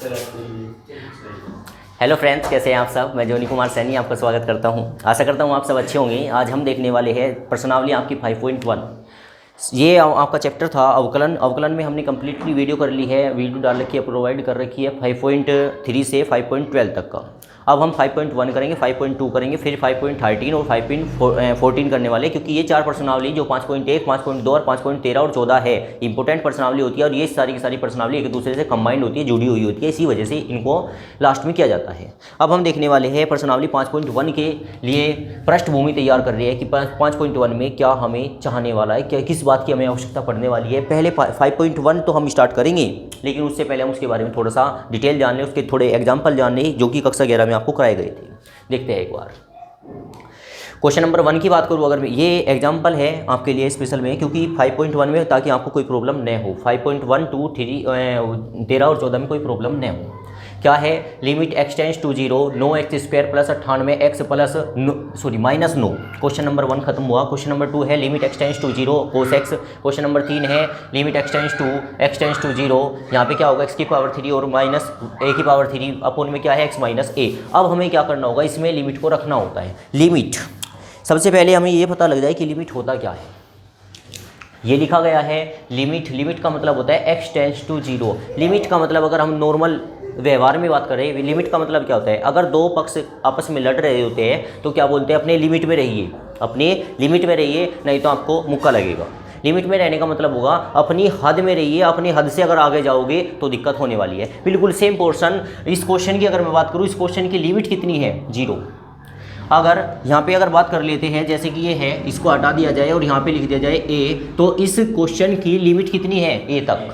Hello friends, कैसे हैं आप सब। मैं जोनी कुमार सैनी आपका स्वागत करता हूं। आशा करता हूं आप सब अच्छे होंगे। आज हम देखने वाले हैं प्रश्नावली आपकी 5.1। ये आपका चैप्टर था अवकलन। अवकलन में हमने कम्प्लीटली वीडियो कर ली है, वीडियो डाल रखी है, प्रोवाइड कर रखी है 5.3 से 5.12 तक का। अब हम 5.1 करेंगे, 5.2 करेंगे, फिर 5.13 और 5.14 करने वाले, क्योंकि ये चार प्रश्नावली जो 5.1, 5.2 और 5.13 और 14 है इंपॉर्टेंट प्रश्नावली होती है, और ये सारी की सारी प्रश्नावली एक दूसरे से कंबाइंड होती है, जुड़ी हुई होती है, इसी वजह से इनको लास्ट में किया जाता है। अब हम देखने वाले हैं प्रश्नावली 5.1 के लिए पृष्ठभूमि तैयार कर रही है कि 5.1 में क्या हमें चाहने वाला है, क्या किस बात की हमें आवश्यकता पड़ने वाली है। पहले 5.1 तो हम स्टार्ट करेंगे, लेकिन उससे पहले हम उसके बारे में थोड़ा सा डिटेल जान लें, उसके थोड़े एग्जाम्पल जान लें जो कि कक्षा 11 में आपको कराए गए थे। देखते हैं एक बार क्वेश्चन नंबर 1 की बात करूँ। अगर ये एग्जाम्पल है आपके लिए स्पेशल में, क्योंकि 5.1 में ताकि आपको कोई प्रॉब्लम न हो, 5.1, 2, 3, 13 और 14 में कोई प्रॉब्लम न हो। क्या है, limit x tends to 0 9x² plus 98 x plus minus 9। Question number 1 खत्म हुआ। क्वेश्चन नंबर 2 है limit x tends to 0 cos x। Question number 3 है लिमिट x टेंस टू 0, यहाँ पे क्या होगा x की पावर 3 और माइनस a की पावर 3 अपोन में क्या है x माइनस a। अब हमें क्या करना होगा, इसमें लिमिट को रखना होता है। लिमिट सबसे पहले हमें ये पता लग जाए कि लिमिट होता क्या है। ये लिखा गया है लिमिट। लिमिट का मतलब होता है x टेंस टू 0। लिमिट का मतलब अगर हम नॉर्मल व्यवहार में बात करें, लिमिट का मतलब क्या होता है, अगर दो पक्ष आपस में लड़ रहे होते हैं तो क्या बोलते हैं, अपने लिमिट में रहिए, अपने लिमिट में रहिए, नहीं तो आपको मुक्का लगेगा। लिमिट में रहने का मतलब होगा अपनी हद में रहिए, अपनी हद से अगर आगे जाओगे तो दिक्कत होने वाली है। बिल्कुल सेम पोर्शन इस क्वेश्चन की अगर मैं बात करूँ, इस क्वेश्चन की लिमिट कितनी है 0। अगर यहाँ पे अगर बात कर लेते हैं, जैसे कि ये है, इसको हटा दिया जाए और यहाँ पे लिख दिया जाए a, तो इस क्वेश्चन की लिमिट कितनी है a तक।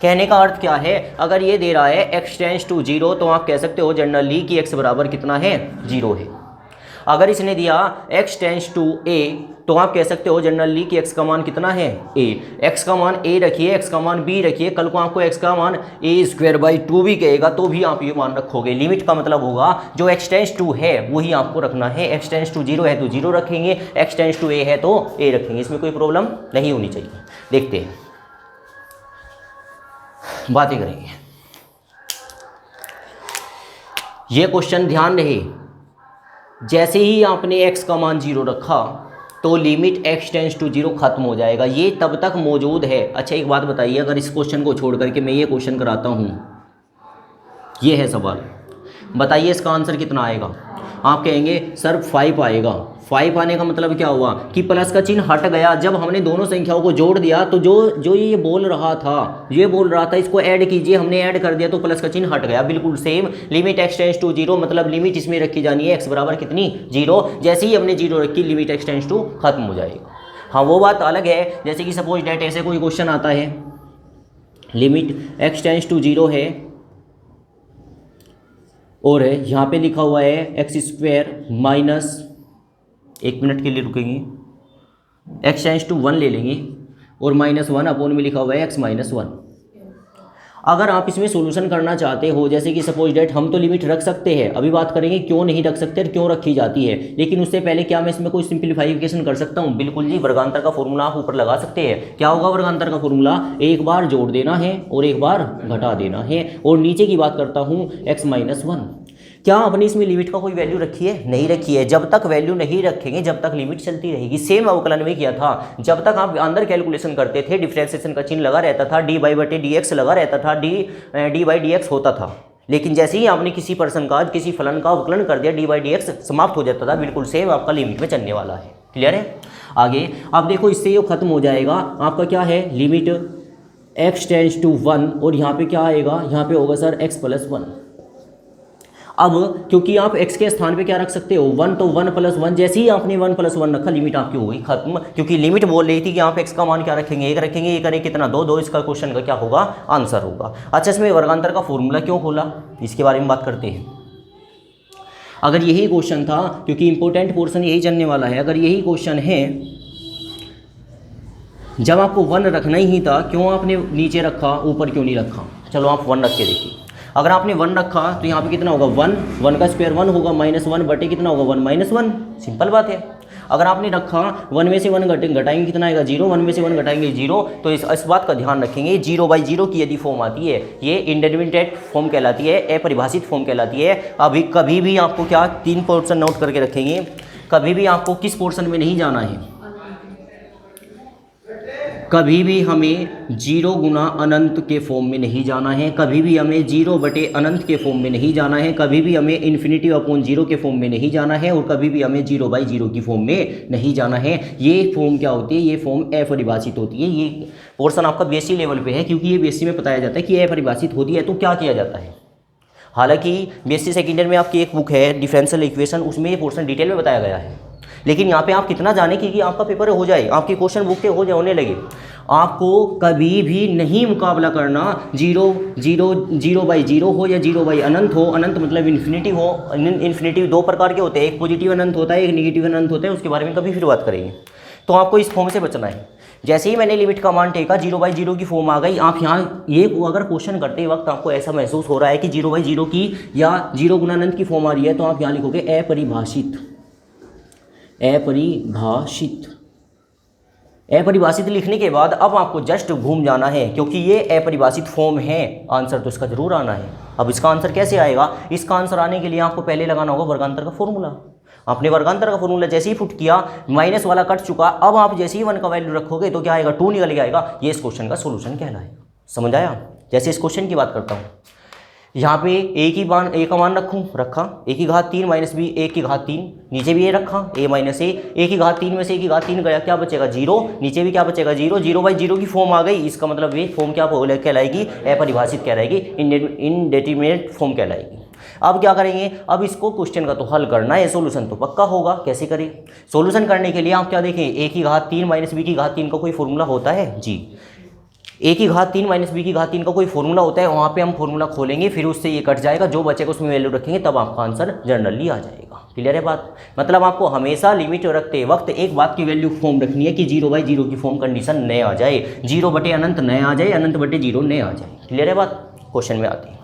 कहने का अर्थ क्या है, अगर ये दे रहा है x टेंस टू 0 तो आप कह सकते हो जनरली कि x बराबर कितना है 0 है। अगर इसने दिया x टेंस टू a तो आप कह सकते हो जनरली कि x का मान कितना है a। x का मान a रखिए, x का मान b रखिए, कल को आपको x का मान a²/2 भी कहेगा तो भी आप ये मान रखोगे। लिमिट का मतलब होगा जो x टेंस टू है वही आपको रखना है। x टेंस टू 0 है तो 0 रखेंगे, x टेंस टू a है तो a रखेंगे, इसमें कोई प्रॉब्लम नहीं होनी चाहिए। देखते हैं, बातें करेंगे। ये क्वेश्चन ध्यान रहे, जैसे ही आपने x का मान 0 रखा तो लिमिट x टेंस टू 0 खत्म हो जाएगा, ये तब तक मौजूद है। अच्छा एक बात बताइए, अगर इस क्वेश्चन को छोड़ करके मैं ये क्वेश्चन कराता हूँ, ये है सवाल, बताइए इसका आंसर कितना आएगा। आप कहेंगे सर 5 आएगा। 5 आने का मतलब क्या हुआ कि प्लस का चिन्ह हट गया। जब हमने दोनों संख्याओं को जोड़ दिया तो जो ये बोल रहा था इसको ऐड कीजिए, हमने ऐड कर दिया तो प्लस का चिन्ह हट गया। बिल्कुल same limit x tends to 0 मतलब लिमिट इसमें रखी जानी है x बराबर कितनी 0। जैसे ही हमने 0 रखी लिमिट x टेंस टू खत्म हो जाएगा। हाँ वो बात अलग है, जैसे कि सपोज डेट ऐसे कोई क्वेश्चन आता है, लिमिट x टेंस टू 0 है और यहाँ पे लिखा हुआ है x² माइनस, 1 मिनट के लिए रुकेंगे, x टेंस टू 1 ले लेंगे और -1 अपोन में लिखा हुआ है x माइनस 1। अगर आप इसमें सॉल्यूशन करना चाहते हो, जैसे कि सपोज डेट हम तो लिमिट रख सकते हैं, अभी बात करेंगे क्यों नहीं रख सकते और क्यों रखी जाती है, लेकिन उससे पहले क्या मैं इसमें कोई सिंप्लीफिकेशन कर सकता हूँ। बिल्कुल जी, वर्गांतर का फॉर्मूला आप ऊपर लगा सकते हैं। क्या होगा वर्गांतर का फॉर्मूला, एक बार जोड़ देना है और एक बार घटा देना है। और नीचे की बात करता हूँ x माइनस 1। क्या आपने इसमें लिमिट का कोई वैल्यू रखी है, नहीं रखी है। जब तक वैल्यू नहीं रखेंगे जब तक लिमिट चलती रहेगी। सेम अवकलन में किया था, जब तक आप अंदर कैलकुलेशन करते थे डिफरेंशिएशन का चिन्ह लगा रहता था, dy/dx लगा रहता था, dy/dx होता था। लेकिन जैसे ही आपने किसी पर्सन का, किसी फलन का अवकलन कर दिया dy/dx समाप्त हो जाता था। बिल्कुल सेम आपका लिमिट में चलने वाला है। क्लियर है। आगे अब देखो, इससे ये खत्म हो जाएगा। आपका क्या है, लिमिट x टेंस टू 1 और यहाँ पे क्या आएगा, यहाँ पे होगा सर x प्लस 1। अब क्योंकि आप x के स्थान पे क्या रख सकते हो 1, तो 1 + 1, जैसे ही आपने 1 + 1 रखा लिमिट आपकी हो गई खत्म। क्योंकि लिमिट बोल रही थी कि आप x का मान क्या रखेंगे, 1 रखेंगे, ये करें कितना 2, इसका क्वेश्चन का क्या होगा आंसर होगा। अच्छा इसमें वर्गांतर का फॉर्मूला क्यों खोला, इसके बारे में बात करते हैं। अगर यही क्वेश्चन था, क्योंकि इंपॉर्टेंट पोर्शन यही चलने वाला है, अगर यही क्वेश्चन है, जब आपको 1 रखना ही था क्यों आपने नीचे रखा, ऊपर क्यों नहीं रखा। चलो आप 1 रख के देखिए। अगर आपने 1 रखा तो यहाँ पे कितना होगा 1 का स्क्वायर 1 होगा, -1 बटे कितना होगा 1 - 1, सिंपल बात है। अगर आपने रखा 1 में से 1 घटाएंगे कितना आएगा 0, 1 में से 1 घटाएंगे 0, तो इस बात का ध्यान रखेंगे 0/0 की यदि फॉर्म आती है ये इंडेटरमिनेट फॉर्म कहलाती है, अपरिभाषित फॉर्म कहलाती है। अभी कभी भी आपको क्या 3 पोर्शन नोट करके रखेंगे, कभी भी आपको किस पोर्शन में नहीं जाना है, कभी भी हमें 0 गुना अनंत के फॉर्म में नहीं जाना है, कभी भी हमें 0 बटे अनंत के फॉर्म में नहीं जाना है, कभी भी हमें इन्फिनिटी अपॉन 0 के फॉर्म में नहीं जाना है, और कभी भी हमें 0/0 की फॉर्म में नहीं जाना है। ये फॉर्म क्या होती है, ये फॉर्म अपरिभाषित होती है। ये पोर्शन आपका बीएससी लेवल पे है, क्योंकि ये बीएससी में बताया जाता है कि अपरिभाषित होती है तो क्या किया जाता है। हालांकि बीएससी सेकेंड ईयर में आपकी एक बुक है डिफरेंशियल इक्वेशन, उसमें ये पोर्शन डिटेल में बताया गया है, लेकिन यहाँ पे आप कितना जाने कि आपका पेपर हो जाए, आपकी क्वेश्चन बुक के होने लगे, आपको कभी भी नहीं मुकाबला करना 0/0 हो या 0 अनंत हो। अनंत मतलब इन्फिनिटी हो। इन्फिनिटी 2 प्रकार के होते हैं, एक पॉजिटिव अनंत होता है, एक नेगेटिव अनंत होता है, उसके बारे में कभी फिर बात करेंगे। तो आपको इस फॉर्म से बचना है। जैसे ही मैंने लिमिट का मान टेका 0/0 की फॉर्म आ गई, आप यहाँ ये अगर क्वेश्चन करते वक्त आपको ऐसा महसूस हो रहा है कि 0/0 की या 0 गुना अनंत की फॉर्म आ रही है, तो आप यहाँ लिखोगे अपरिभाषित। अपरिभाषित अपरिभाषित लिखने के बाद अब आपको जस्ट घूम जाना है, क्योंकि ये अपरिभाषित फॉर्म है, आंसर तो इसका जरूर आना है। अब इसका आंसर कैसे आएगा, इसका आंसर आने के लिए आपको पहले लगाना होगा वर्गांतर का फॉर्मूला। आपने वर्गांतर का फॉर्मूला जैसे ही पुट किया, माइनस वाला कट चुका, अब आप जैसे ही 1 का वैल्यू रखोगे तो क्या आएगा 2 निकल के आएगा। ये इस क्वेश्चन का सोल्यूशन कहलाएगा। समझ आया। जैसे इस क्वेश्चन की बात करता हूँ, यहाँ पे a का मान रखा a की घात 3 माइनस b a की घात 3, नीचे भी ये रखा a माइनस a की घात 3 में से a की घात 3 गया, क्या बचेगा 0, नीचे भी क्या बचेगा 0, 0/0 की फॉर्म आ गई। इसका मतलब ये फॉर्म क्या कहलाएगी, अपरिभाषित कहलाएगी, इनडेटरमिनेट फॉर्म कहलाएगी। अब क्या करेंगे, अब इसको क्वेश्चन का तो हल करना है, सोल्यूशन तो पक्का होगा। कैसे करें, सोल्यूशन करने के लिए आप क्या देखें, a की घात 3 माइनस b की घात 3 का कोई फॉर्मूला होता है जी। a की घात 3 माइनस b की घात 3 का कोई फॉर्मूला होता है, वहाँ पे हम फॉर्मूला खोलेंगे, फिर उससे ये कट जाएगा, जो बचेगा उसमें वैल्यू रखेंगे, तब आपका आंसर जनरली आ जाएगा। क्लियर है बात। मतलब आपको हमेशा लिमिट रखते वक्त एक बात की वैल्यू फॉर्म रखनी है कि 0/0 की फॉर्म कंडीशन न आ जाए, 0 बटे अनंत न आ जाए, अनंत बटे 0 न आ जाए। क्लियर है बात। क्वेश्चन में आते हैं,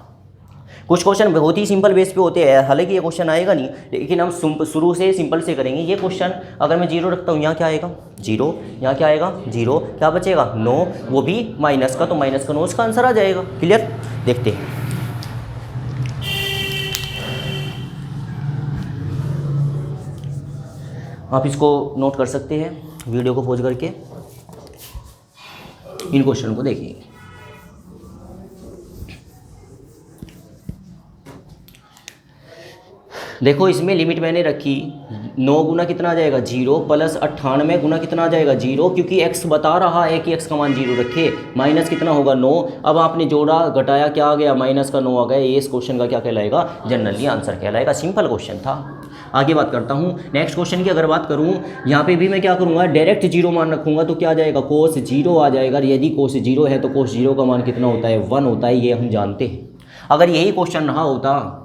कुछ क्वेश्चन बहुत ही सिंपल बेस पे होते हैं, हालांकि ये क्वेश्चन आएगा नहीं, लेकिन हम शुरू से सिंपल से करेंगे। ये क्वेश्चन अगर मैं 0 रखता हूँ, यहाँ क्या आएगा 0, यहाँ क्या आएगा 0, क्या बचेगा 9, वो भी माइनस का, तो माइनस का 9 इसका आंसर आ जाएगा। क्लियर। देखते हैं, आप इसको नोट कर सकते हैं, वीडियो को पॉज करके इन क्वेश्चन को देखिए। देखो इसमें लिमिट मैंने रखी 9 गुना कितना आ जाएगा 0 प्लस 98 गुना कितना आ जाएगा 0, क्योंकि x बता रहा है कि x का मान 0 रखे, माइनस कितना होगा 9। अब आपने जोड़ा घटाया, क्या आ गया माइनस का 9 आ गया। ये इस क्वेश्चन का क्या कहलाएगा, जनरली आंसर कहलाएगा। सिंपल क्वेश्चन था। आगे बात करता हूँ नेक्स्ट क्वेश्चन की। अगर बात करूँ यहाँ पे भी मैं क्या करूँगा, डायरेक्ट 0 मान रखूँगा, तो क्या आ जाएगा कोस 0 आ जाएगा। यदि कोस 0 है तो कोस 0 का मान कितना होता है 1 होता है, ये हम जानते हैं। अगर यही क्वेश्चन रहा होता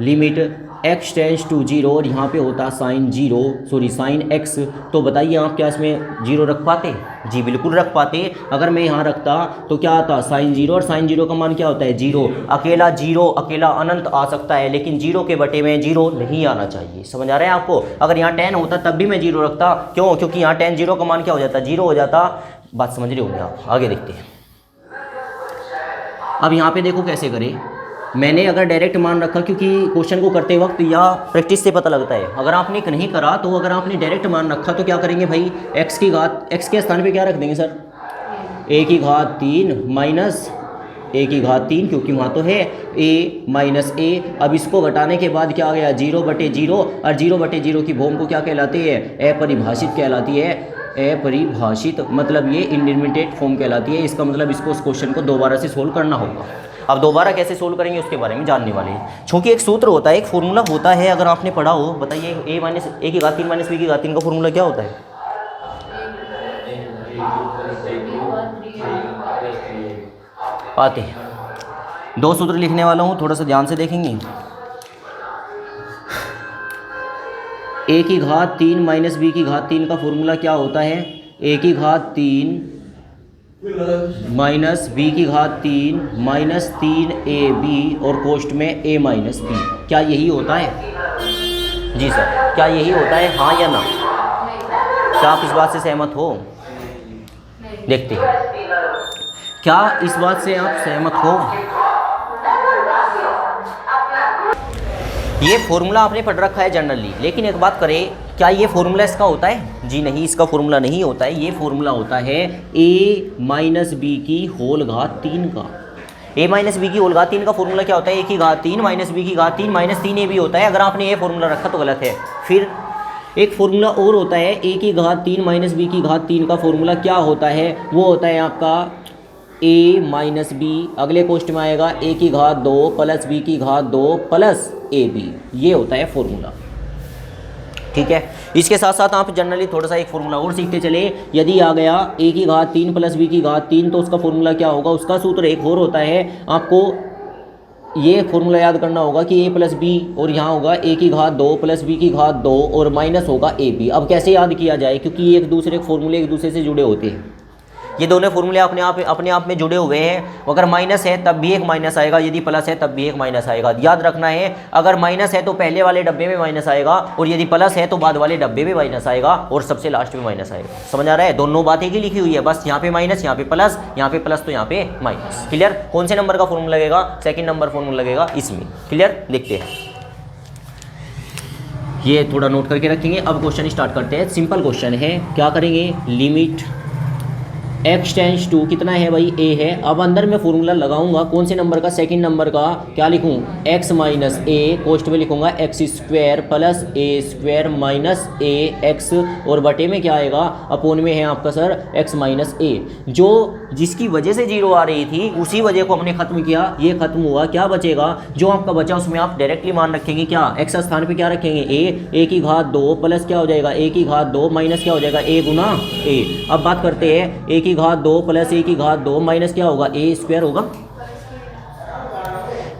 लिमिट x टेंड्स टू 0 और यहाँ पे होता साइन x, तो बताइए आप क्या इसमें 0 रख पाते? जी बिल्कुल रख पाते। अगर मैं यहाँ रखता तो क्या आता साइन 0, और साइन 0 का मान क्या होता है 0। अकेला 0 अकेला अनंत आ सकता है, लेकिन 0 के बटे में 0 नहीं आना चाहिए। समझ आ रहा है आपको। अगर यहाँ 10 होता तब भी मैं 0 रखता, क्यों? क्योंकि यहाँ 10 0 का मान क्या हो जाता 0 हो जाता। बात समझ रहे होंगे आप। आगे देखते हैं। अब यहाँ पे देखो कैसे करें। मैंने अगर डायरेक्ट मान रखा, क्योंकि क्वेश्चन को करते वक्त या प्रैक्टिस से पता लगता है। अगर आपने नहीं करा तो अगर आपने डायरेक्ट मान रखा तो क्या करेंगे भाई, x की घात, x के स्थान पे क्या रख देंगे सर, a की घात 3 माइनस a की घात 3, क्योंकि वहाँ तो है a माइनस a। अब इसको घटाने के बाद क्या आ गया 0 बटे 0, और 0 बटे 0 की फॉर्म को क्या कहलाती है, अपरिभाषित कहलाती है। अपरिभाषित मतलब ये इंडिटरमिनेट फॉर्म कहलाती है। इसका मतलब इसको उस क्वेश्चन को दोबारा से सोल्व करना होगा। अब दोबारा कैसे सोल्व करेंगे उसके बारे में जानने वाले हैं, क्योंकि एक सूत्र होता है, एक फॉर्मूला होता है। अगर आपने पढ़ा हो, बताइए a की घात 3 माइनस b की घात 3 का फॉर्मूला क्या होता है? आते हैं, 2 सूत्र लिखने वाला हूँ, थोड़ा सा ध्यान से देखेंगे। a की घात 3 माइनस b की घात 3 का फॉर्मूला क्या होता है, a की घात 3 माइनस b की घात 3 माइनस 3ab और कोष्ट में a माइनस b। क्या यही होता है? जी सर, क्या यही होता है, हाँ या ना? क्या आप इस बात से सहमत हो? देखते हैं, क्या इस बात से आप सहमत हो? ये फॉर्मूला आपने पढ़ रखा है जनरली, लेकिन एक बात करें, क्या ये फॉर्मूला इसका होता है? जी नहीं, इसका फॉर्मूला नहीं होता है। ये फॉर्मूला होता है a माइनस बी की होल घात 3 का। a माइनस बी की होल घात 3 का फॉर्मूला क्या होता है? a की घात 3 माइनस बी की घात 3 माइनस 3 a होता है। अगर आपने ये फॉर्मूला रखा तो गलत है। फिर एक फॉर्मूला और होता है, a की घात 3 माइनस बी की घात 3 का फॉर्मूला क्या होता है? वो होता है आपका a माइनस बी, अगले क्वेश्चन में आएगा a की घात 2 प्लस b की घात 2 प्लस ab। ये होता है फॉर्मूला, ठीक है। इसके साथ साथ आप जनरली थोड़ा सा एक फॉर्मूला और सीखते चले। यदि आ गया a की घात 3 प्लस b की घात 3, तो उसका फॉर्मूला क्या होगा? उसका सूत्र एक और होता है, आपको ये फॉर्मूला याद करना होगा कि a प्लस बी, और यहाँ होगा a की घात 2 प्लस b की घात 2 और माइनस होगा ab। अब कैसे याद किया जाए, क्योंकि ये एक दूसरे फॉर्मूले एक दूसरे से जुड़े होते हैं। ये दोनों फॉर्मूले अपने आप में जुड़े हुए हैं। अगर माइनस है तब भी एक माइनस आएगा, यदि प्लस है तब भी एक माइनस आएगा। याद रखना है, अगर माइनस है तो पहले वाले डब्बे में माइनस आएगा, और यदि प्लस है तो बाद वाले डब्बे में माइनस आएगा, और सबसे लास्ट में माइनस आएगा। समझ आ रहा है? दोनों बातें की लिखी हुई है, बस यहाँ पे माइनस, यहाँ पे प्लस, यहाँ पे प्लस तो यहाँ पे माइनस। क्लियर? कौन से नंबर का फॉर्मूला लगेगा? सेकेंड नंबर फॉर्मूला लगेगा इसमें। क्लियर? देखते हैं, ये थोड़ा नोट करके रखेंगे। अब क्वेश्चन स्टार्ट करते हैं। सिंपल क्वेश्चन है, क्या करेंगे? लिमिट x टेंस टू कितना है भाई? a है। अब अंदर मैं फॉर्मूला लगाऊंगा, कौन से नंबर का? सेकंड नंबर का। क्या लिखूं? x माइनस a, कोष्ट में लिखूंगा x square plus a square minus a x, और बटे में क्या आएगा? अपोन में है आपका सर x माइनस a। जो जिसकी वजह से जीरो आ रही थी उसी वजह को हमने खत्म किया, ये खत्म हुआ। क्या बचेगा? जो आपका बचा उसमें आप डायरेक्टली मान रखेंगे, क्या? x स्थान पे क्या रखेंगे? a की घात 2 प्लस क्या हो जाएगा? a की घात 2 माइनस क्या हो जाएगा? a Guna a। अब बात करते हैं, a की घात 2 प्लस a की घात 2 माइनस क्या होगा? a स्क्वायर होगा,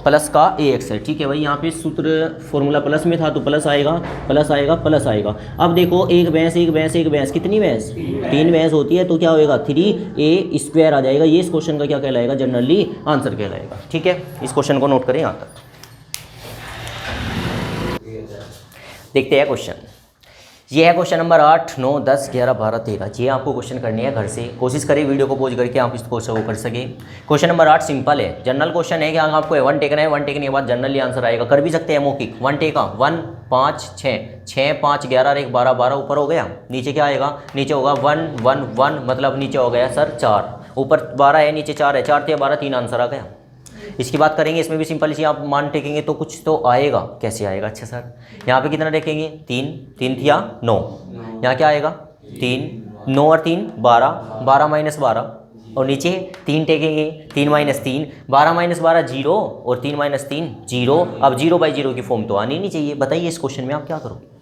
प्लस का ax है। ठीक है भाई, यहाँ पे सूत्र फॉर्मूला प्लस में था तो प्लस आएगा, प्लस आएगा, प्लस आएगा। अब देखो, एक भैंस एक भैंस एक भैंस, कितनी भैंस? 3 भैंस होती है, तो क्या होएगा? 3a स्क्वायर आ जाएगा। ये इस क्वेश्चन का क्या कहलाएगा? जनरली आंसर कहलाएगा। ठीक है, इस क्वेश्चन को नोट करें यहाँ तक। देखते हैं क्वेश्चन। ये है क्वेश्चन नंबर 8, 9, 10, 11, 12, 13। ये आपको क्वेश्चन करनी है घर से। कोशिश करें वीडियो को पॉज करके आप इस क्वेश्चन को कर सके। क्वेश्चन नंबर 8 सिंपल है, जनरल क्वेश्चन है कि आपको 1 टेकना है। 1 टेकने के बाद जनरली आंसर आएगा। कर भी सकते हैं मौखिक। 1 टेका, 1 5 6 6 5 11 और 1 12, 12 ऊपर हो गया। नीचे क्या आएगा? नीचे होगा 1 1 1, मतलब नीचे हो गया सर 4। ऊपर 12 है, नीचे 4 है, 4 थे 12, 3 आंसर आ गया। इसकी बात करेंगे, इसमें भी सिंपल इसी आप मान टेकेंगे तो कुछ तो आएगा। कैसे आएगा? अच्छा सर, यहाँ पे कितना टेकेंगे? 3 3 थिया 9, यहाँ क्या आएगा? 3 9 और 3 12, 12 माइनस 12, और नीचे 3 टेकेंगे, 3 माइनस 3, 12 माइनस 12 0, और 3 माइनस 3 0। अब 0/0 की फॉर्म तो आनी नहीं चाहिए। बताइए इस क्वेश्चन में आप क्या करोगे?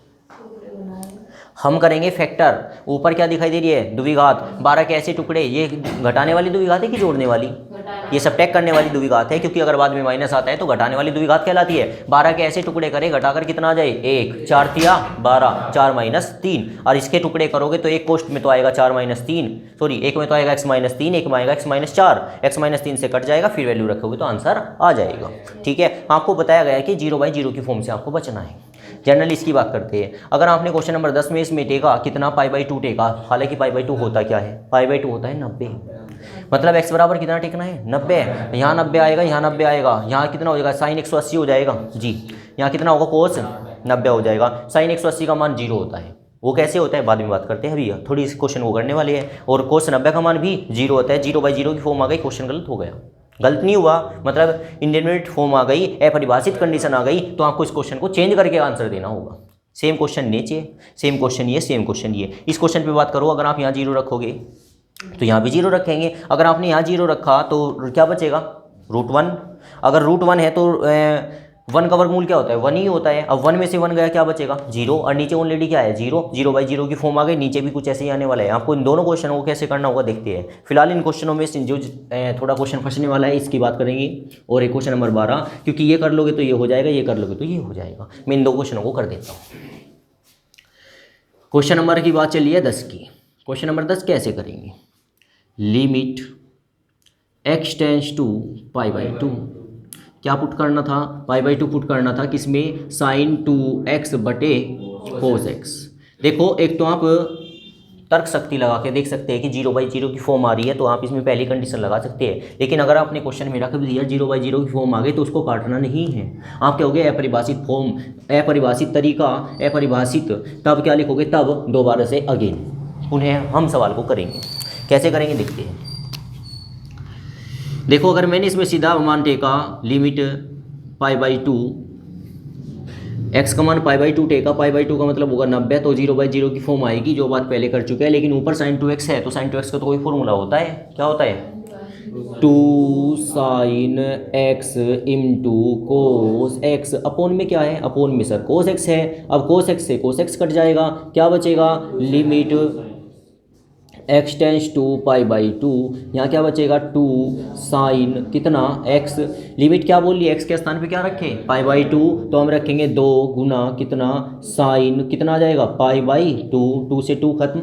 हम करेंगे फैक्टर। ऊपर क्या दिखाई दे रही है? द्विघात। 12 के ऐसे टुकड़े, ये घटाने वाली द्विघात है कि जोड़ने वाली? ये सबट्रैक्ट करने वाली द्विघात है, क्योंकि अगर बाद में माइनस आता है तो घटाने वाली द्विघात कहलाती है। 12 के ऐसे टुकड़े करें, घटाकर कितना आ जाए? 1, 4 तिया 12, 4 माइनस 3, और इसके टुकड़े करोगे तो एक कोष्ट में तो आएगा 4 माइनस 3, सॉरी एक में तो आएगा x माइनस 3, एक में आएगा x माइनस 4। x माइनस 3 से कट जाएगा, फिर वैल्यू रखोगे तो आंसर आ जाएगा। ठीक है, आपको बताया गया है कि 0/0 की फॉर्म से आपको बचना है। जनरली इसकी बात करते हैं। अगर आपने क्वेश्चन नंबर 10 में इसमें टेका कितना? π/2 टेका। हालांकि π/2 होता क्या है? π/2 होता है 90, मतलब x बराबर कितना टेकना है? 90। यहाँ 90 आएगा, यहाँ 90 आएगा, यहाँ कितना हो जाएगा? साइन 180 हो जाएगा जी। यहाँ कितना होगा? कोस 90 हो जाएगा। साइन 180 का मान 0 होता है। वो कैसे होता है बाद में बात करते हैं, अभी थोड़ी इस क्वेश्चन को करने वाले हैं। और कोस 90 का मान भी 0 होता है। 0/0 की फॉर्म आ गई, क्वेश्चन गलत हो गया। गलत नहीं हुआ, मतलब इंडेटरमिनेट फॉर्म आ गई, अपरिभाषित कंडीशन आ गई, तो आपको इस क्वेश्चन को चेंज करके आंसर देना होगा। सेम क्वेश्चन नीचे, सेम क्वेश्चन ये, सेम क्वेश्चन ये। इस क्वेश्चन पे बात करो, अगर आप यहाँ 0 रखोगे तो यहाँ भी 0 रखेंगे। अगर आपने यहाँ 0 रखा तो क्या बचेगा? √1। अगर √1 है तो 1 का वर्गमूल क्या होता है? 1 ही होता है। अब 1 में से 1 गया, क्या बचेगा? 0, और नीचे ऑलरेडी क्या है? 0। 0/0 की फॉर्म आ गई। नीचे भी कुछ ऐसे ही आने वाला है। आपको इन दोनों क्वेश्चनों को कैसे करना होगा देखते हैं। फिलहाल इन क्वेश्चनों में जो थोड़ा क्वेश्चन फंसने वाला है इसकी बात करेंगे, और एक क्वेश्चन नंबर 12, क्योंकि ये कर लोगे तो ये हो जाएगा, ये कर लोगे तो ये हो जाएगा। मैं इन 2 क्वेश्चनों को कर देता हूँ। क्वेश्चन नंबर की बात चलिए 10 की। क्वेश्चन नंबर 10 कैसे करेंगे? लिमिट x टेंस टू π/2, क्या पुट करना था? π/2 पुट करना था किसमें? sin 2x बटे cos x। देखो, एक तो आप तर्क शक्ति लगा के देख सकते हैं कि 0/0 की फॉर्म आ रही है तो आप इसमें पहली कंडीशन लगा सकते हैं। लेकिन अगर आपने क्वेश्चन में रख दिया 0/0 की फॉर्म आ गई तो उसको काटना नहीं है। आप क्या हो गए अपरिभाषित फॉर्म, अपरिभाषित तरीका, अपरिभाषित, तब क्या लिखोगे, तब दोबारा से अगेन। उन्हें हम सवाल को करेंगे, कैसे करेंगे देखते हैं। देखो अगर मैंने इसमें सीधा मान टेका लिमिट π/2, x का मान π/2 टेका, π/2 का मतलब होगा 90, तो 0/0 की फॉर्म आएगी, जो बात पहले कर चुके हैं। लेकिन ऊपर sin 2x है तो sin 2x का तो कोई फॉर्मूला होता है, क्या होता है, 2 sin x into cos x, upon में क्या है, अपोन में सर cos x है। अब cos x से cos x कट जाएगा, क्या बचेगा, लिमिट x टेंस टू π/2, यहाँ क्या बचेगा 2 साइन कितना x, लिमिट क्या बोल रही है, x के स्थान पे क्या रखें, π/2, तो हम रखेंगे 2 गुना कितना साइन कितना आ जाएगा π/2, 2 से 2 खत्म।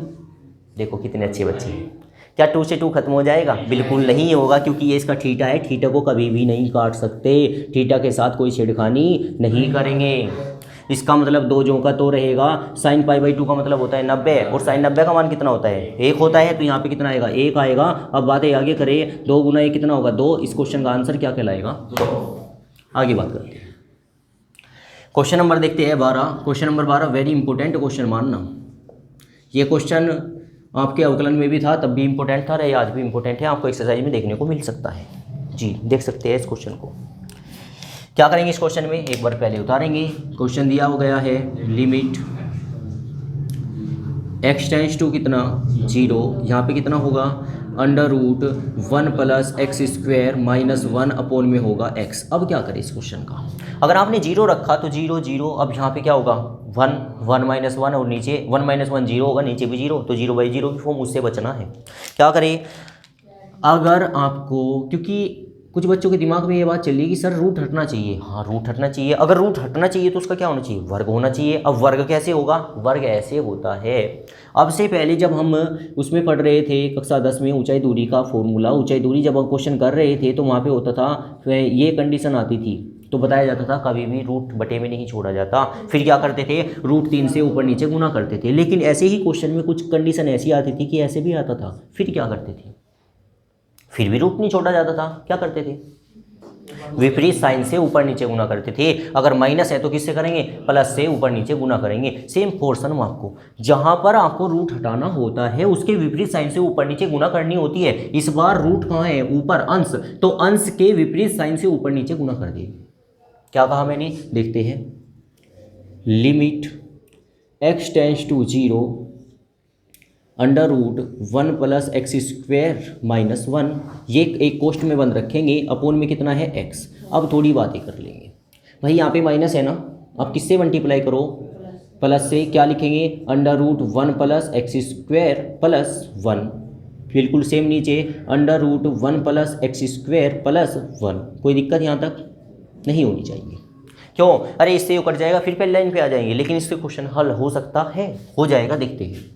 देखो कितने अच्छे बच्चे, क्या 2 से 2 खत्म हो जाएगा, बिल्कुल नहीं होगा, क्योंकि ये इसका थीटा है, थीटा को कभी भी नहीं काट सकते, थीटा के साथ कोई छेड़खानी नहीं करेंगे। इसका मतलब 2 जो का तो रहेगा, साइन π/2 का मतलब होता है 90, और साइन 90 का मान कितना होता है, 1 होता है, तो यहाँ पे कितना आएगा, 1 आएगा। अब बातें आगे करें, 2 गुना 1 कितना होगा, 2। इस क्वेश्चन का आंसर क्या कहलाएगा, आगे बात करते हैं। क्वेश्चन नंबर देखते हैं 12। Question number 12 very important question मानना, ये क्वेश्चन आपके अवकलन में भी था, तब भी इंपॉर्टेंट था, रहे आज भी इंपॉर्टेंट है, आपको एक्सरसाइज में देखने को मिल सकता है जी। देख सकते हैं इस क्वेश्चन को, क्या करेंगे इस क्वेश्चन में, एक बार पहले उतारेंगे। क्वेश्चन दिया हो गया है लिमिट x टेंस टू कितना 0, यहाँ पे कितना होगा √1 + x² - 1 अपोन में होगा x। अब क्या करें इस क्वेश्चन का, अगर आपने 0 रखा तो 0 0, अब यहाँ पे क्या होगा 1 1 - 1, और नीचे 1 - 1 0 होगा, नीचे भी 0, तो 0/0 की फॉर्म उससे बचना है। क्या करें, अगर आपको, क्योंकि कुछ बच्चों के दिमाग में ये बात चल रही है कि सर रूट हटना चाहिए, हाँ रूट हटना चाहिए, अगर रूट हटना चाहिए तो उसका क्या होना चाहिए, वर्ग होना चाहिए। अब वर्ग कैसे होगा, वर्ग ऐसे होता है, अब से पहले जब हम उसमें पढ़ रहे थे कक्षा 10 में ऊंचाई दूरी का फॉर्मूला, ऊंचाई दूरी जब हम क्वेश्चन कर रहे थे तो वहाँ पे होता था, ये कंडीशन आती थी, तो बताया जाता था कभी भी रूट बटे में नहीं छोड़ा जाता। फिर क्या करते थे, √3 से ऊपर नीचे गुना करते थे। लेकिन ऐसे ही क्वेश्चन में कुछ कंडीशन ऐसी आती थी कि ऐसे भी आता था, फिर क्या करते थे, फिर भी रूट नहीं छोड़ा जाता था, क्या करते थे, विपरीत साइन से ऊपर नीचे गुना करते थे। अगर माइनस है तो किससे करेंगे, प्लस से ऊपर नीचे गुना करेंगे। सेम पोर्शन आपको, जहां पर आपको रूट हटाना होता है उसके विपरीत साइन से ऊपर नीचे गुना करनी होती है। इस बार रूट कहाँ है, ऊपर अंश, तो अंश के विपरीत साइन से ऊपर नीचे गुना कर दिए। क्या कहा मैंने, देखते हैं, limit x tends to 0 √1 + x² - 1, ये एक कोष्ट में बंद रखेंगे, अपोन में कितना है x। अब थोड़ी बातें कर लेंगे भाई, यहाँ पे माइनस है ना, अब किससे मल्टीप्लाई करो, प्लस से, क्या लिखेंगे √1 + x² + 1, बिल्कुल सेम नीचे √1 + x² + 1। कोई दिक्कत यहाँ तक नहीं होनी चाहिए, क्यों, अरे इससे ये कट जाएगा, फिर पहले लाइन पे आ जाएंगे, लेकिन इससे क्वेश्चन हल हो सकता है, हो जाएगा, देखते हैं।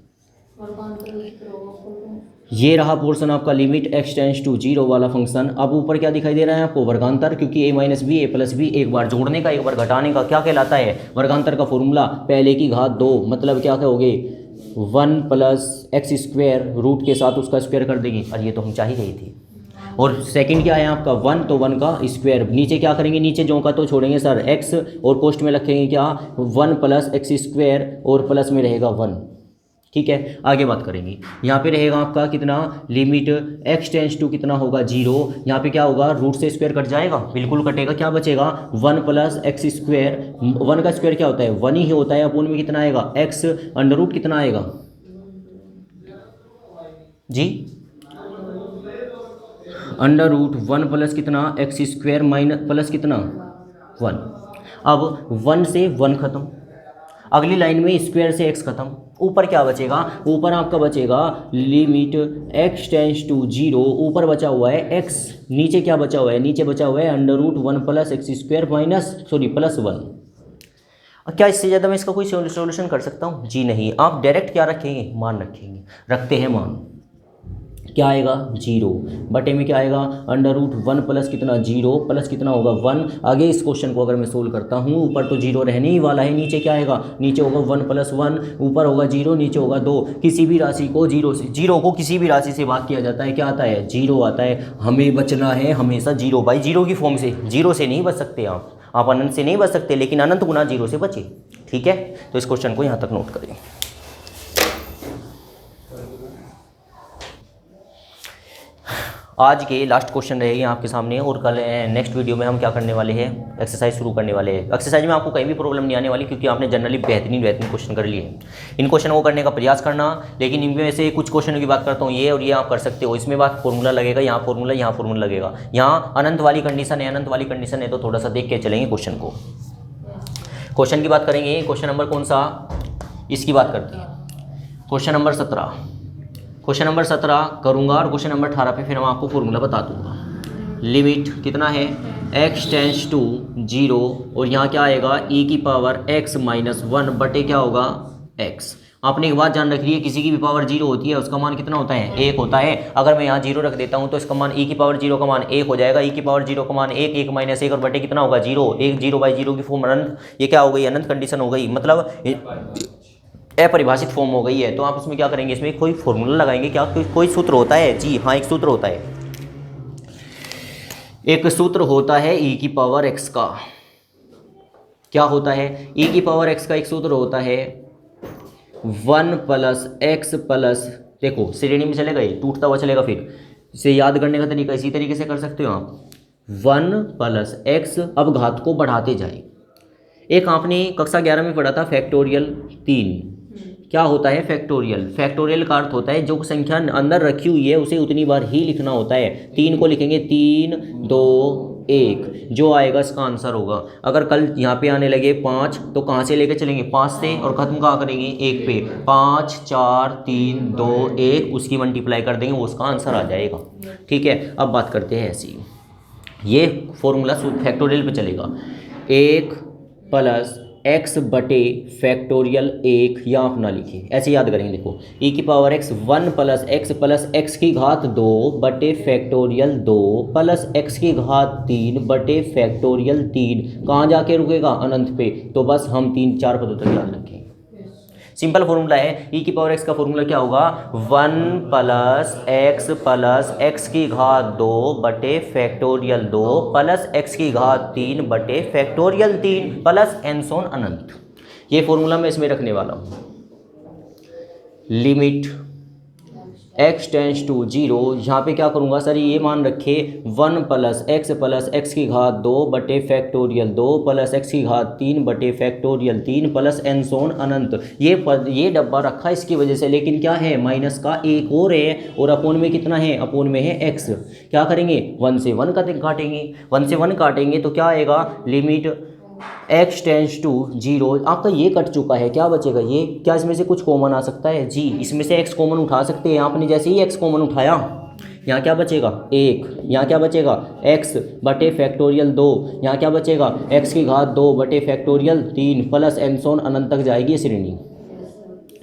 ये रहा पोर्शन आपका लिमिट x टेंस टू 0 वाला फंक्शन। अब ऊपर क्या दिखाई दे रहा है आपको, वर्गांतर, क्योंकि a - b a + b एक बार जोड़ने का एक बार घटाने का क्या कहलाता है, वर्गांतर का फॉर्मूला, पहले की घात 2, मतलब क्या कहोगे 1 + x² रूट के साथ उसका स्क्वायर कर देंगे, और ये तो हम चाह ही रहे थे। और सेकंड क्या है आपका 1, तो 1 का स्क्वायर, नीचे क्या करेंगे, नीचे जो का तो छोड़ेंगे सर x, और पोस्ट में रखेंगे क्या 1 + x² और प्लस में रहेगा 1, ठीक है। आगे बात करेंगे, यहाँ पे रहेगा आपका कितना, लिमिट x टेंस टू कितना होगा 0, यहाँ पे क्या होगा, रूट से स्क्वायर कट जाएगा, बिल्कुल कटेगा, क्या बचेगा 1 + x², 1 का स्क्वायर क्या होता है 1 ही होता है, अपोन में कितना आएगा x, अंडर कितना आएगा जी, √1 + कितना x² प्लस कितना 1। अब 1 से 1 खत्म, अगली लाइन में स्क्वायर से x खत्म, ऊपर क्या बचेगा, ऊपर आपका बचेगा लिमिट x टेंस टू 0, ऊपर बचा हुआ है x, नीचे क्या बचा हुआ है, नीचे बचा हुआ है √1 + x² प्लस 1। क्या इससे ज़्यादा मैं इसका कोई सोल्यूशन कर सकता हूँ जी नहीं, आप डायरेक्ट क्या रखेंगे, मान रखेंगे, रखते हैं मान। क्या आएगा 0 बटे में क्या आएगा √1 प्लस कितना 0 प्लस कितना होगा 1। आगे इस क्वेश्चन को अगर मैं सोल्व करता हूँ, ऊपर तो 0 रहने ही वाला है, नीचे क्या आएगा, नीचे होगा 1 + 1, ऊपर होगा 0, नीचे होगा 2। किसी भी राशि को 0 को किसी भी राशि से भाग किया जाता है, क्या आता है 0 आता है। हमें बचना है हमेशा 0/0 की फॉर्म से। 0 से नहीं बच सकते आप अनंत से नहीं बच सकते, लेकिन अनंत गुना 0 से बचे। ठीक है, तो इस क्वेश्चन को यहाँ तक नोट करें। आज के लास्ट क्वेश्चन रहेंगे आपके सामने, और कल नेक्स्ट वीडियो में हम क्या करने वाले हैं, एक्सरसाइज शुरू करने वाले हैं। एक्सरसाइज में आपको कहीं भी प्रॉब्लम नहीं आने वाली, क्योंकि आपने जनरली बेहतरीन क्वेश्चन कर लिए हैं। इन क्वेश्चन को करने का प्रयास करना, लेकिन इनमें से कुछ क्वेश्चनों की बात करता हूँ, ये और ये आप कर सकते हो। इसमें बात फॉर्मूला लगेगा, यहाँ फॉर्मूला लगेगा। यहाँ अनंत वाली कंडीशन है, तो थोड़ा सा देख के चलेंगे क्वेश्चन को। क्वेश्चन की बात करेंगे, क्वेश्चन नंबर कौन सा, इसकी बात करते हैं। क्वेश्चन नंबर 17 करूँगा, और क्वेश्चन नंबर 18 पे फिर हम आपको फॉर्मूला बता दूंगा। लिमिट कितना है, x टेंस टू 0, और यहाँ क्या आएगा e⁻x - 1 बटे क्या होगा x। आपने एक बात जान रखी है, किसी की भी पावर 0 होती है, उसका मान कितना होता है 1 होता है। अगर मैं यहाँ 0 रख देता हूँ तो इसका मान e⁻0 का मान 1 हो जाएगा। e⁻0 का मान 1 1 - 1 और बटे कितना होगा 0। 1 0/0 की फॉर्म अनंत, ये क्या हो गई अनंत कंडीशन हो गई, मतलब अपरिभाषित फॉर्म हो गई है। तो आप इसमें क्या करेंगे, इसमें कोई फॉर्मूला लगाएंगे, क्या कोई सूत्र होता है, जी हाँ एक सूत्र होता है। एक सूत्र होता है e⁻x का। क्या होता है e⁻x का एक सूत्र होता है 1 + x प्लस, देखो श्रेणी में चलेगा, ये टूटता हुआ चलेगा। फिर इसे याद करने का तरीका इसी तरीके से कर सकते हो आप, 1 + x, अब घात को बढ़ाते जाए। एक आपने कक्षा 11 में पढ़ा था फैक्टोरियल 3। क्या होता है फैक्टोरियल, फैक्टोरियल का अर्थ होता है जो संख्या अंदर रखी हुई है उसे उतनी बार ही लिखना होता है। 3 को लिखेंगे 3 2 1, जो आएगा इसका आंसर होगा। अगर कल यहाँ पे आने लगे 5, तो कहाँ से लेके चलेंगे 5 से, और खत्म कहाँ करेंगे 1 पे। 5 4 3 2 1, उसकी मल्टीप्लाई कर देंगे, वो उसका आंसर आ जाएगा। ठीक है, अब बात करते हैं ऐसी, ये फॉर्मूला फैक्टोरियल पे चलेगा। 1 + x बटे फैक्टोरियल 1, या अपना लिखिए ऐसे याद करेंगे। देखो e⁻x 1 + x प्लस x की घात 2 बटे फैक्टोरियल 2 प्लस x की घात 3 बटे फैक्टोरियल 3, कहाँ जाके रुकेगा अनंत पे। तो बस हम 3-4 पदों तक याद रखें। सिंपल फॉर्मूला है, e⁻x का फॉर्मूला क्या होगा 1 + x प्लस x की घात 2 बटे फैक्टोरियल 2 प्लस x की घात 3 बटे फैक्टोरियल 3 प्लस एंड अनंत। ये फॉर्मूला मैं इसमें रखने वाला हूँ। लिमिट x टेंस टू 0, यहाँ पे क्या करूँगा सर, ये मान रखे 1 + x प्लस x की घात 2 बटे फैक्टोरियल 2 प्लस x की घात 3 बटे फैक्टोरियल 3 प्लस एंड अनंत। ये डब्बा रखा इसकी वजह से, लेकिन क्या है माइनस का एक और है, और अपोन में कितना है, अपोन में है x। क्या करेंगे 1 से 1 काटेंगे, 1 से 1 काटेंगे तो क्या आएगा, लिमिट x टेंस टू 0। आपका ये कट चुका है, क्या बचेगा ये, क्या इसमें से कुछ कॉमन आ सकता है, जी इसमें से x कॉमन उठा सकते हैं। आपने जैसे ही x कॉमन उठाया, यहाँ क्या बचेगा 1, यहाँ क्या बचेगा x बटे फैक्टोरियल 2, यहाँ क्या बचेगा x की घात 2 बटे फैक्टोरियल 3 प्लस एंड अनंत तक जाएगी श्रेणी।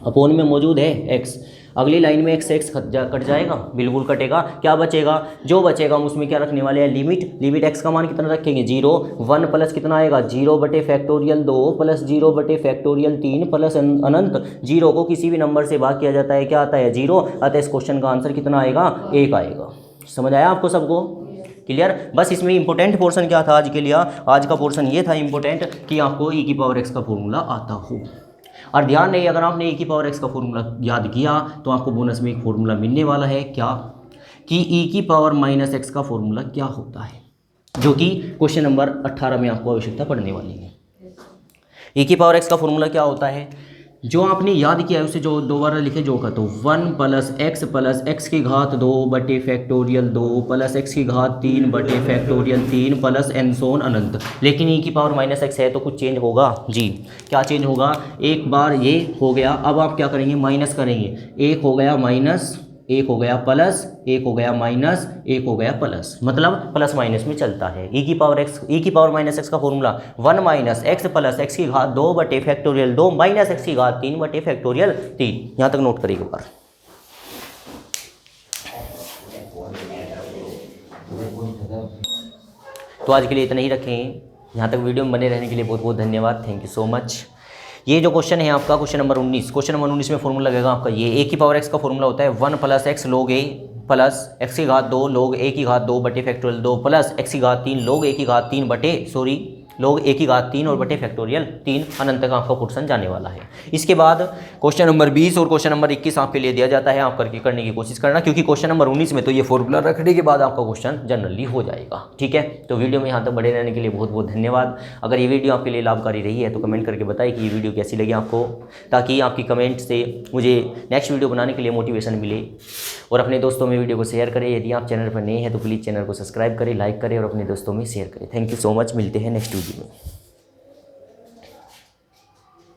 अपोन में मौजूद है x, अगली लाइन में x कट जाएगा, बिल्कुल कटेगा। क्या बचेगा, जो बचेगा हम उसमें क्या रखने वाले हैं, लिमिट x का मान कितना रखेंगे 0। 1 प्लस कितना आएगा 0 बटे फैक्टोरियल 2 प्लस 0 बटे फैक्टोरियल 3 प्लस अनंत। 0 को किसी भी नंबर से भाग किया जाता है, क्या आता है 0। अतः इस क्वेश्चन का आंसर कितना आएगा 1 आएगा। समझ आया आपको सबको, क्लियर। बस इसमें इंपॉर्टेंट पोर्शन क्या था आज के लिए, आज का पोर्शन ये था इंपॉर्टेंट कि आपको e⁻x का फॉर्मूला आता हो। और ध्यान नहीं, अगर आपने e⁻x का फॉर्मूला याद किया तो आपको बोनस में एक फॉर्मूला मिलने वाला है, क्या कि e⁻x का फॉर्मूला क्या होता है, जो कि क्वेश्चन नंबर 18 में आपको आवश्यकता पड़ने वाली है। e⁻x का फॉर्मूला क्या होता है, जो आपने याद किया है उसे जो दोबारा लिखे, जो का तो 1 + x की घात 2 बटे फैक्टोरियल 2 प्लस x की घात 3 बटे फैक्टोरियल 3 प्लस एंड अनंत। लेकिन e⁻x है तो कुछ चेंज होगा, जी क्या चेंज होगा, एक बार ये हो गया, अब आप क्या करेंगे माइनस करेंगे, 1 हो गया माइनस, 1 हो गया प्लस, 1 हो गया माइनस, 1 हो गया प्लस, मतलब प्लस माइनस में चलता है। e⁻x का फॉर्मूला 1 - x प्लस x की घात 2 बटे फैक्टोरियल 2 माइनस x की घात 3 बटे फैक्टोरियल 3। यहाँ तक नोट करिए एक बार। तो आज के लिए इतना ही रखें। यहाँ तक वीडियो में बने रहने के लिए बहुत बहुत धन्यवाद। Thank you so much. ये जो क्वेश्चन है आपका क्वेश्चन नंबर 19, क्वेश्चन नंबर 19 में फॉर्मूला लगेगा आपका ये ए की पावर एक्स का फॉर्मूला होता है 1 + x log a plus x की घात 2 log a की घात 2 बटे फैक्टोरियल 2 प्लस एक्स की घात 3 log a की घात 3 बटे log a की घात 3 और बटे फैक्टोरियल 3 अनंत का आपका क्वेश्चन जाने वाला है। इसके बाद क्वेश्चन नंबर 20 और क्वेश्चन नंबर 21 आपके लिए दिया जाता है, आप करने की कोशिश करना, क्योंकि क्वेश्चन नंबर 19 में तो ये फॉर्मूला रखने के बाद आपका क्वेश्चन जनरली हो जाएगा। ठीक है, तो वीडियो में यहाँ तक बड़े रहने के लिए बहुत बहुत धन्यवाद। अगर ये वीडियो आपके लिए लाभकारी रही है तो कमेंट करके बताइए कि ये वीडियो कैसी लगी आपको, ताकि आपकी कमेंट से मुझे नेक्स्ट वीडियो बनाने के लिए मोटिवेशन मिले। और अपने दोस्तों में वीडियो को शेयर करें। यदि आप चैनल पर नए हैं तो प्लीज़ चैनल को सब्सक्राइब करें, लाइक करें और अपने दोस्तों में शेयर करें। Thank you so much. मिलते हैं नेक्स्ट वीडियो में।